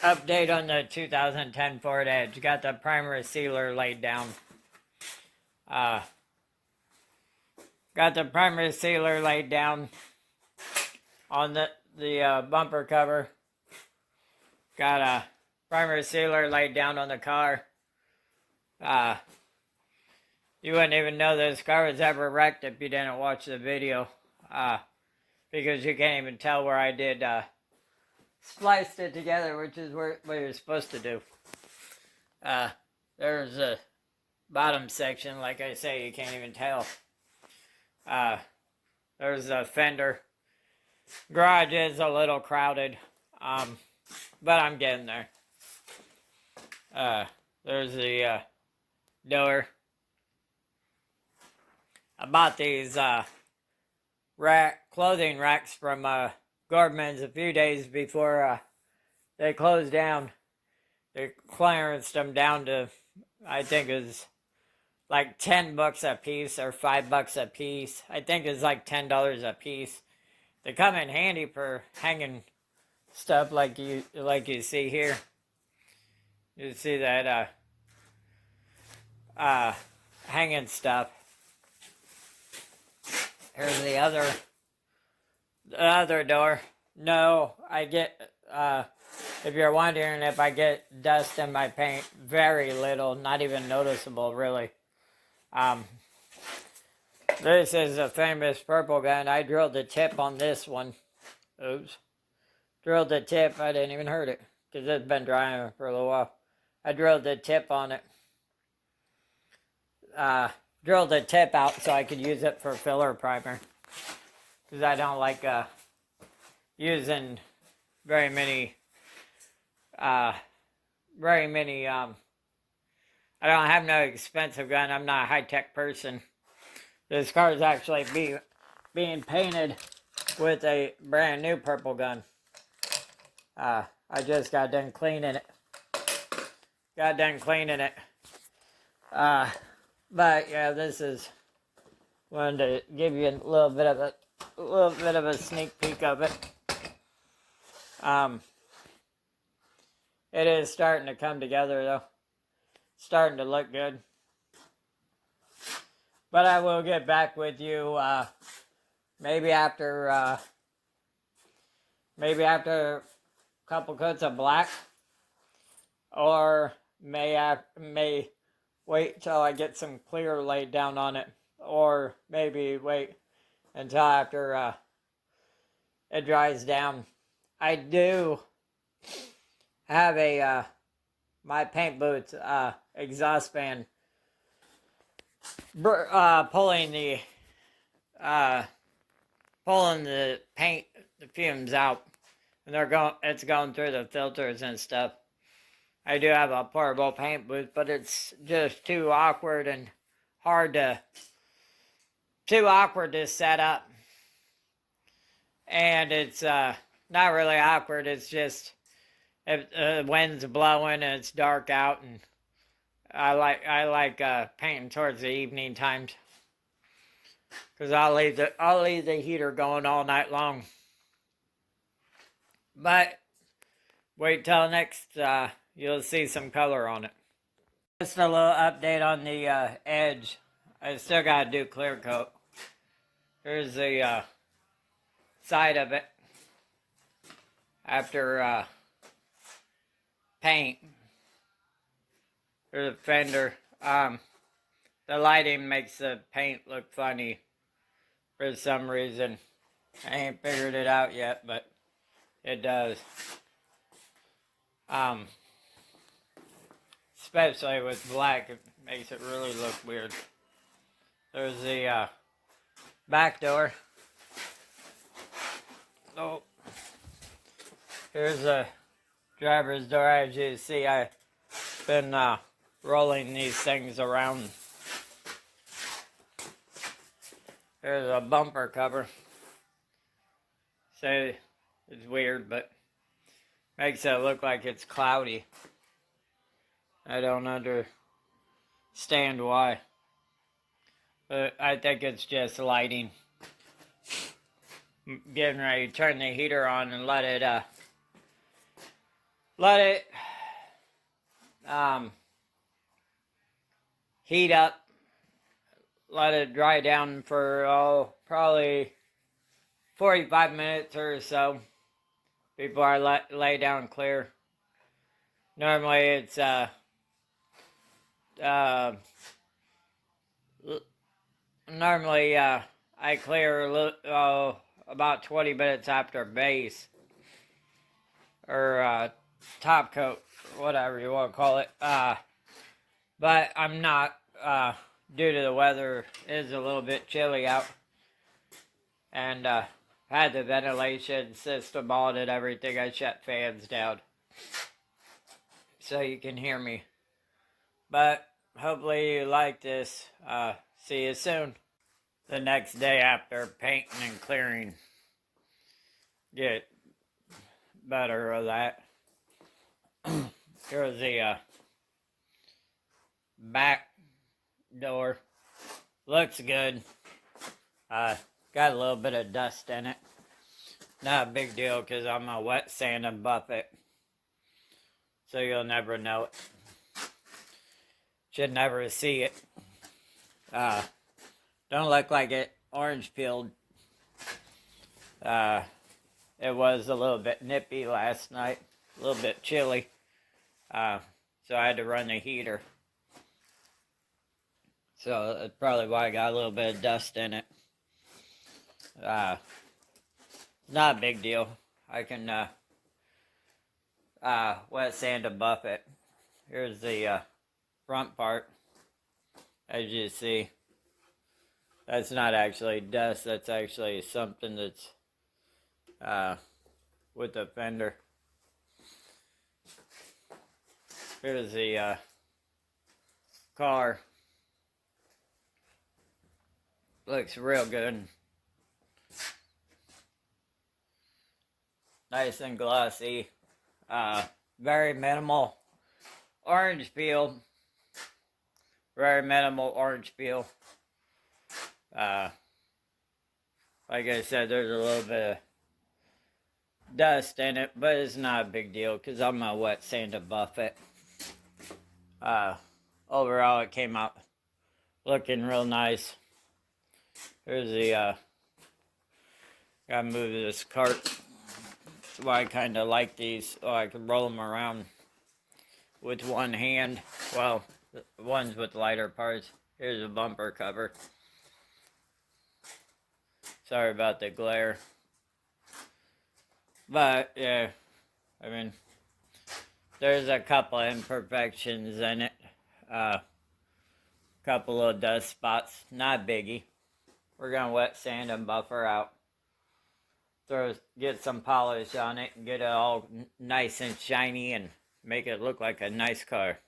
Update on the 2010 Ford Edge. Got the primer sealer laid down. Uh, got the primer sealer laid down on the bumper cover. Got a primer sealer laid down on the car. You wouldn't even know this car was ever wrecked if you didn't watch the video. Because you can't even tell where I did spliced it together, which is what you're supposed to do. There's a bottom section, like I say, you can't even tell. There's a fender. Garage is a little crowded, but I'm getting there. There's the door. I bought these clothing racks from Gordman's a few days before they closed down. They clearanced them down to, I think it was like $10 a piece or $5 a piece. I think it's like $10 a piece. They come in handy for hanging stuff like you see here. You see that hanging stuff. Here's the other door. No, I get if you're wondering if I get dust in my paint, very little, not even noticeable really. This is a famous purple gun. I drilled the tip on this one. Oops. Drilled the tip. I didn't even hurt it because it's been drying for a little while. I drilled the tip on it. Drilled the tip out so I could use it for filler primer. Because I don't like using very many, I don't have no expensive gun. I'm not a high-tech person. This car is actually being painted with a brand new purple gun. I just got done cleaning it. But yeah, this is wanted to give you a little bit of a sneak peek of it. It is starting to come together though. Starting to look good. But I will get back with you maybe after a couple coats of black, or may wait till I get some clear laid down on it, or maybe wait until after it dries down. I do have a my paint boots exhaust fan pulling the paint, the fumes out, and it's going through the filters and stuff. I do have a portable paint booth, but it's just too awkward to set up. And it's not really awkward, it's just if the wind's blowing and it's dark out, and I like painting towards the evening times. Because I'll leave the heater going all night long. But wait till next, you'll see some color on it. Just a little update on the edge. I still got to do clear coat. Here's the side of it after paint. Here's a fender. The lighting makes the paint look funny for some reason. I ain't figured it out yet, but it does. Especially with black, it makes it really look weird. There's the back door. Oh, here's the driver's door. As you see, I've been rolling these things around. There's a bumper cover. So it's weird, but makes it look like it's cloudy. I don't understand why. But I think it's just lighting. Getting ready to turn the heater on and let it let it heat up, let it dry down for probably 45 minutes or so before I lay down clear. Normally it's I clear about 20 minutes after base or top coat, whatever you want to call it. But I'm not, due to the weather is a little bit chilly out, and had the ventilation system on and everything. I shut fans down so you can hear me. But hopefully you like this. See you soon. The next day after painting and clearing, get better of that. Here's the back door. Looks good. Got a little bit of dust in it. Not a big deal because I'm a wet sand and buff it, so you'll never know it. Should never see it. Don't look like it orange peeled. It was a little bit nippy last night, a little bit chilly, so I had to run the heater. So that's probably why I got a little bit of dust in it. Not a big deal. I can wet sand and buff it. Here's the front part. As you see, that's not actually dust. That's actually something that's with the fender. Here's the car. Looks real good. Nice and glossy. Very minimal orange peel. Very minimal orange peel. Like I said, there's a little bit of dust in it, but it's not a big deal because I'm gonna wet sand and buff it. Overall, it came out looking real nice. Here's the gotta move this cart. That's why I kind of like these, so I can roll them around with one hand. Well, the ones with lighter parts. Here's a bumper cover. Sorry about the glare. But, yeah, I mean, there's a couple imperfections in it. Couple of dust spots. Not biggie. We're going to wet sand and buffer out. Get some polish on it and get it all nice and shiny and make it look like a nice car.